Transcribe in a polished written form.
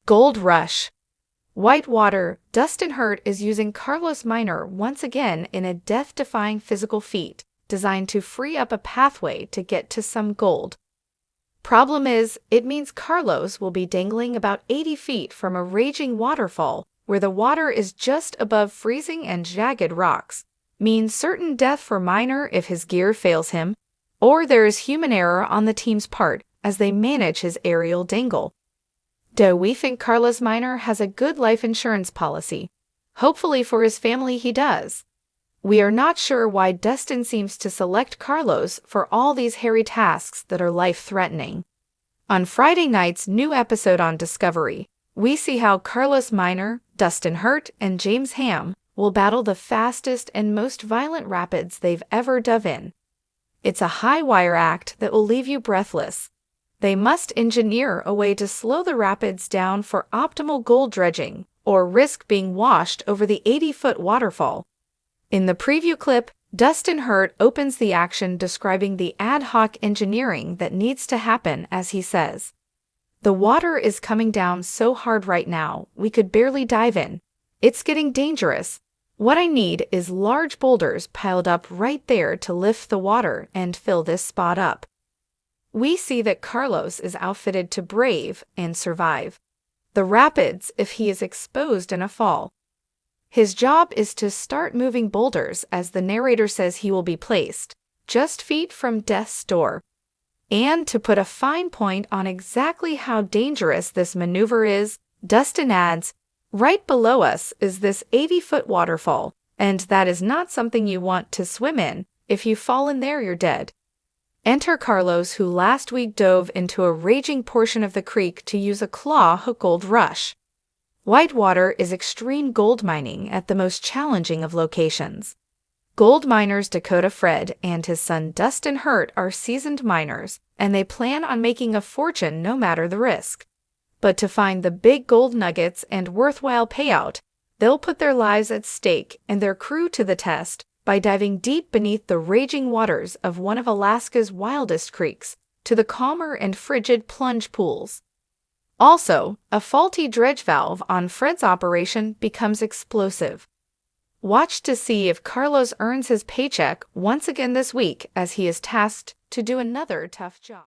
Gold Rush. Whitewater, Dustin Hurt is using Carlos Miner once again in a death-defying physical feat designed to free up a pathway to get to some gold. Problem is, it means Carlos will be dangling about 80 feet from a raging waterfall where the water is just above freezing and jagged rocks. Means certain death for Miner if his gear fails him, or there is human error on the team's part as they manage his aerial dangle. Do we think Carlos Miner has a good life insurance policy? Hopefully for his family he does. We are not sure why Dustin seems to select Carlos for all these hairy tasks that are life-threatening. On Friday night's new episode on Discovery, we see how Carlos Miner, Dustin Hurt, and James Ham will battle the fastest and most violent rapids they've ever dove in. It's a high-wire act that will leave you breathless. They must engineer a way to slow the rapids down for optimal gold dredging or risk being washed over the 80-foot waterfall. In the preview clip, Dustin Hurt opens the action describing the ad hoc engineering that needs to happen as he says, "The water is coming down so hard right now, we could barely dive in. It's getting dangerous. What I need is large boulders piled up right there to lift the water and fill this spot up." We see that Carlos is outfitted to brave and survive the rapids if he is exposed in a fall. His job is to start moving boulders as the narrator says he will be placed, just feet from death's door. And to put a fine point on exactly how dangerous this maneuver is, Dustin adds, "Right below us is this 80-foot waterfall, and that is not something you want to swim in. If you fall in there, you're dead." Enter Carlos, who last week dove into a raging portion of the creek to use a claw hook gold rush. Whitewater is extreme gold mining at the most challenging of locations. Gold miners Dakota Fred and his son Dustin Hurt are seasoned miners, and they plan on making a fortune no matter the risk. But to find the big gold nuggets and worthwhile payout, they'll put their lives at stake and their crew to the test by diving deep beneath the raging waters of one of Alaska's wildest creeks to the calmer and frigid plunge pools. Also, a faulty dredge valve on Fred's operation becomes explosive. Watch to see if Carlos earns his paycheck once again this week as he is tasked to do another tough job.